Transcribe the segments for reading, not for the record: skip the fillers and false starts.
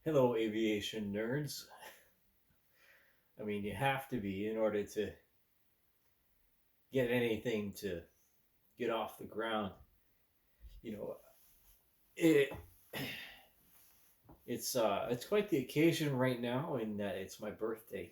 Hello, aviation nerds. I mean, you have to be in order to get anything to get off the ground. You know, it it's quite the occasion right now in that it's my birthday,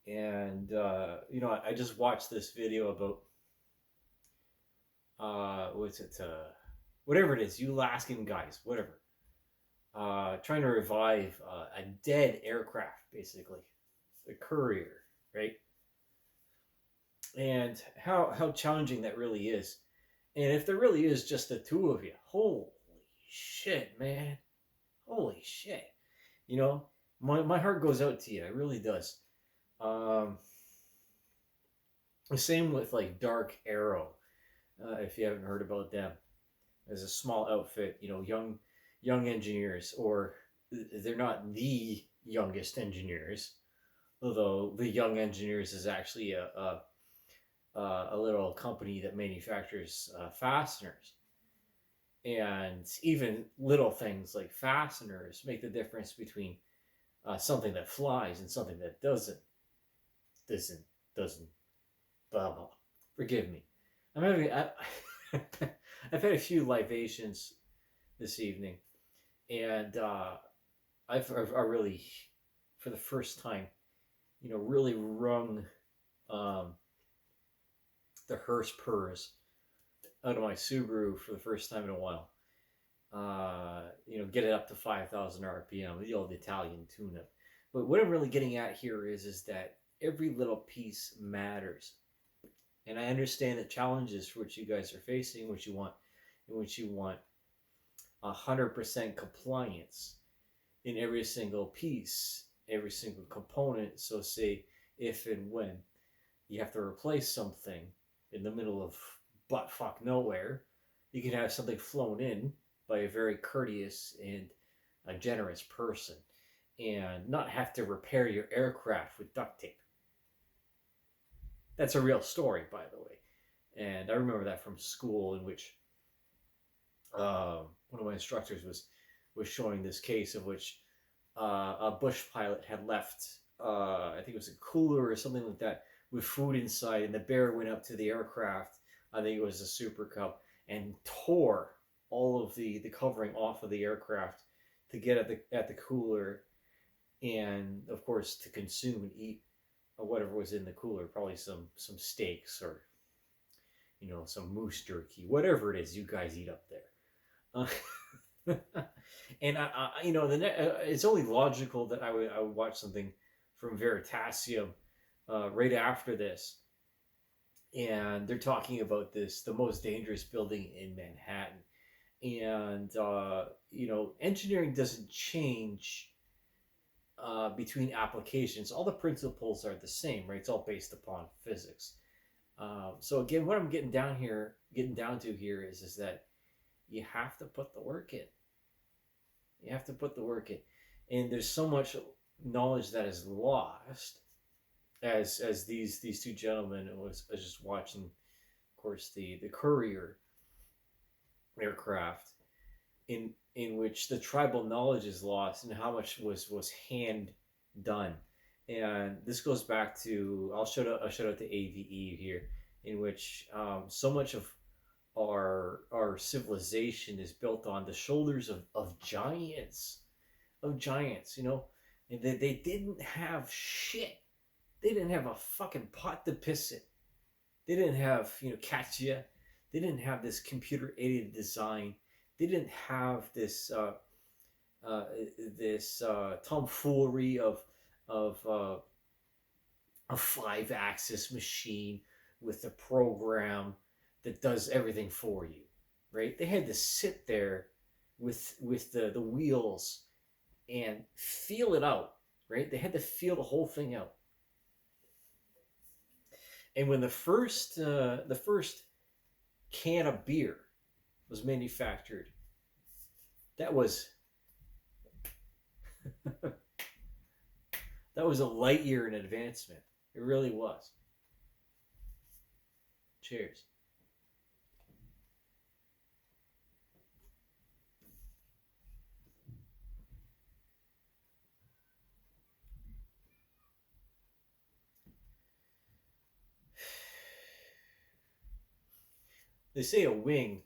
and I just watched this video about what's it whatever it is, you Alaskan guys, whatever, trying to revive a dead aircraft, basically, the Courier, right? And how challenging that really is. And if there really is just the two of you, holy shit, man. Holy shit. You know, my heart goes out to you. It really does. Um, the same with like Dark Arrow, if you haven't heard about them. As a small outfit, young engineers, or they're not the youngest engineers, although the young engineers is actually a little company that manufactures fasteners. And even little things like fasteners make the difference between something that flies and something that doesn't, doesn't, blah, blah. Forgive me. I've had a few libations this evening, and I've really, for the first time, really wrung um, the hearse purrs out of my Subaru for the first time in a while. Get it up to 5,000 RPM, the old Italian tune-up. But what I'm really getting at here is that every little piece matters, and I understand the challenges for which you guys are facing, which you want 100% compliance in every single piece, every single component. So, say if and when you have to replace something in the middle of butt fuck nowhere, you can have something flown in by a very courteous and a generous person and not have to repair your aircraft with duct tape. That's a real story, by the way. And I remember that from school, in which one of my instructors was showing this case of which a bush pilot had left, I think it was a cooler or something like that, with food inside, and the bear went up to the aircraft. I think it was a Super Cub, and tore all of the covering off of the aircraft to get at the cooler, and of course to consume and eat whatever was in the cooler, probably some steaks, or some moose jerky, whatever it is you guys eat up there. And it's only logical that I would watch something from Veritasium right after this, and they're talking about the most dangerous building in Manhattan. And engineering doesn't change between applications. All the principles are the same, right? It's all based upon physics. So again, what I'm getting down to here is that you have to put the work in. You have to put the work in, and there's so much knowledge that is lost, as these two gentlemen was just watching, of course, the Courier aircraft, in which the tribal knowledge is lost and how much was hand done. And this goes back to, I'll shout out to AVE here, in which so much of our civilization is built on the shoulders of giants, and they didn't have shit. They didn't have a fucking pot to piss in. They didn't have Katya. They didn't have this computer aided design. They didn't have this tomfoolery of a 5-axis machine with a program that does everything for you, right? They had to sit there with the wheels and feel it out, right? They had to feel the whole thing out. And when the first can of beer was manufactured, that was that was a light year in advancement. It really was. Cheers. They say a wing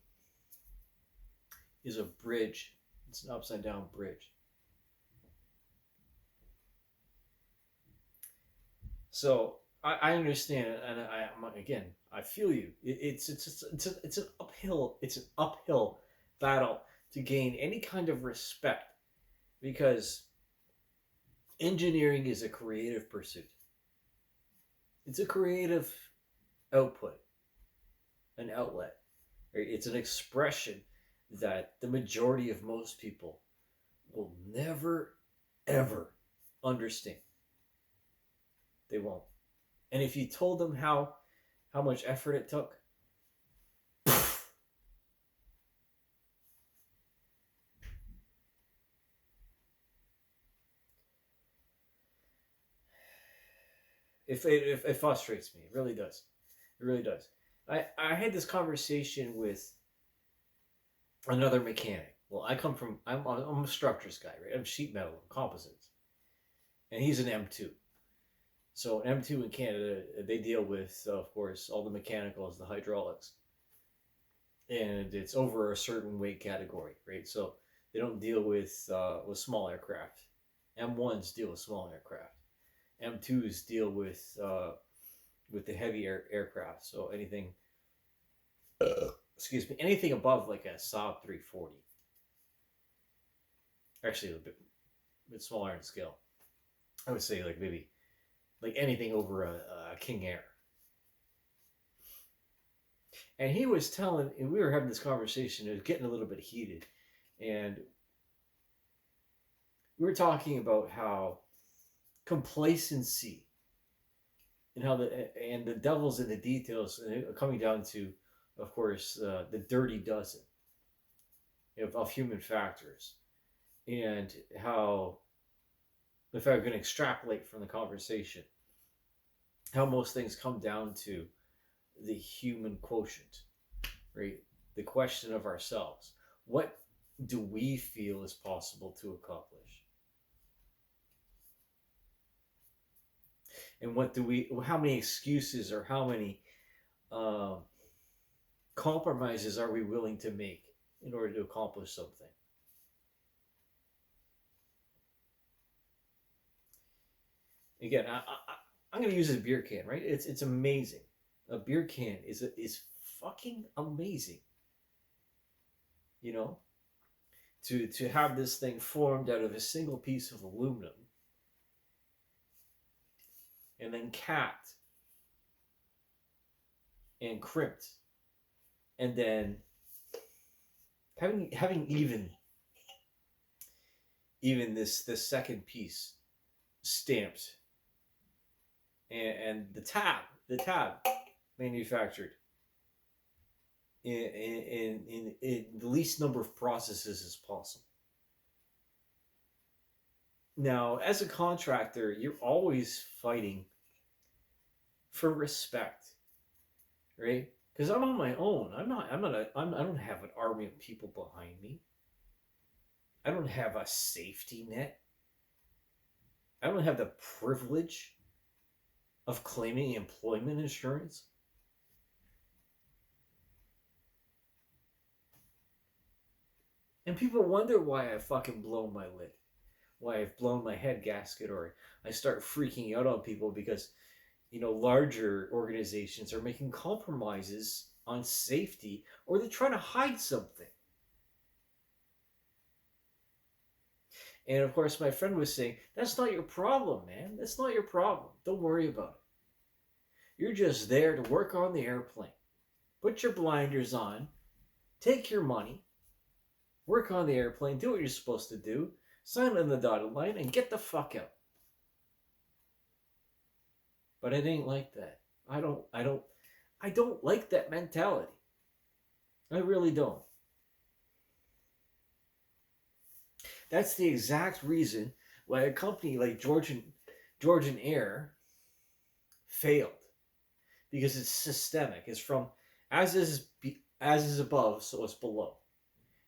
is a bridge. It's an upside down bridge. So I understand, and again, I feel you. It's an uphill battle to gain any kind of respect, because engineering is a creative pursuit. It's a creative output, an outlet. Right? It's an expression that the majority of most people will never, ever understand. They won't. And if you told them how much effort it took, it frustrates me. It really does. It really does. I had this conversation with another mechanic. Well, I'm a structures guy, right? I'm sheet metal, composites, and he's an M2. So an M2 in Canada, they deal with, of course, all the mechanicals, the hydraulics, and it's over a certain weight category, right? So they don't deal with small aircraft. M1s deal with small aircraft. M2s deal with the heavy aircraft. So anything, excuse me, anything above like a Saab 340. Actually, a bit smaller in scale. I would say like maybe like anything over a King Air. And he was telling, and we were having this conversation. It was getting a little bit heated, and we were talking about how complacency and how the devil's in the details, coming down to, of course, the dirty dozen of human factors, and how, if I'm going to extrapolate from the conversation, how most things come down to the human quotient, right? The question of ourselves. What do we feel is possible to accomplish? And how many excuses or how many compromises are we willing to make in order to accomplish something? Again, I'm going to use a beer can, right? It's amazing. A beer can is fucking amazing. You know, to have this thing formed out of a single piece of aluminum and then capped and crimped, and then having even this second piece stamped, and the tab manufactured in the least number of processes as possible. Now, as a contractor, you're always fighting for respect, right? Because I'm on my own. I don't have an army of people behind me. I don't have a safety net. I don't have the privilege of claiming employment insurance. And people wonder why I fucking blow my lid, why I've blown my head gasket, or I start freaking out on people because, larger organizations are making compromises on safety, or they're trying to hide something. And of course, my friend was saying, that's not your problem, man. That's not your problem. Don't worry about it. You're just there to work on the airplane. Put your blinders on, take your money, work on the airplane, do what you're supposed to do, sign on the dotted line, and get the fuck out. But it ain't like that. I don't like that mentality. I really don't. That's the exact reason why a company like Engine-fucking-eer failed, because it's systemic. It's from as is above, so it's below.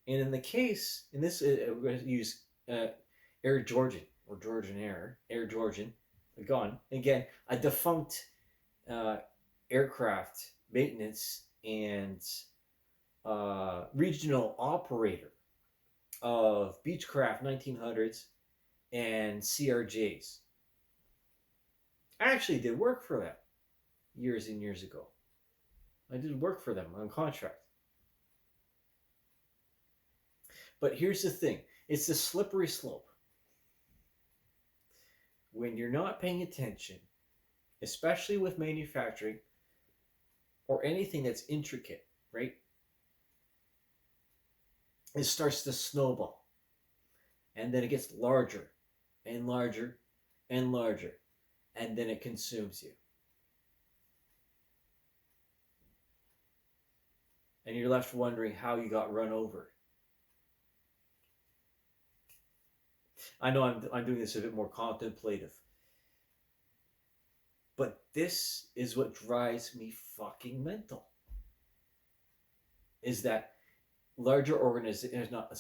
And in this, we're going to use Air Georgian or Engine-fucking-eer, Air Georgian, gone again, a defunct aircraft maintenance and regional operator of Beechcraft 1900s and CRJs. I actually did work for them years and years ago. I did work for them on contract. But here's the thing, it's a slippery slope. When you're not paying attention, especially with manufacturing or anything that's intricate, right? It starts to snowball. And then it gets larger and larger and larger. And then it consumes you. And you're left wondering how you got run over. I know I'm doing this a bit more contemplative. But this is what drives me fucking mental. Is that larger organizations, not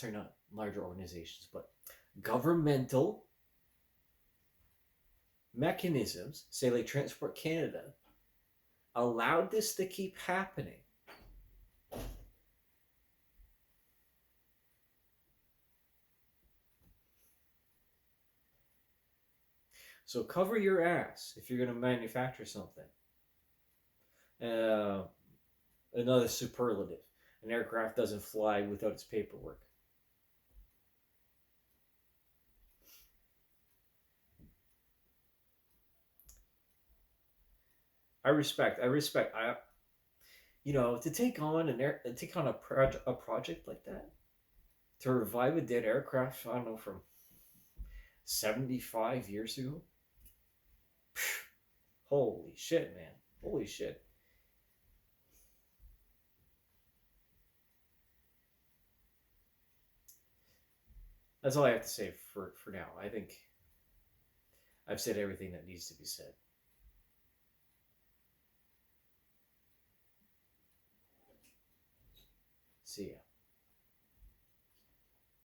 larger organizations, but governmental mechanisms, say like Transport Canada, allowed this to keep happening. So cover your ass if you're going to manufacture something. Another superlative. An aircraft doesn't fly without its paperwork. I respect. To take on a project like that, to revive a dead aircraft, I don't know, from 75 years ago. Holy shit, man. Holy shit. That's all I have to say for now. I think I've said everything that needs to be said. See ya.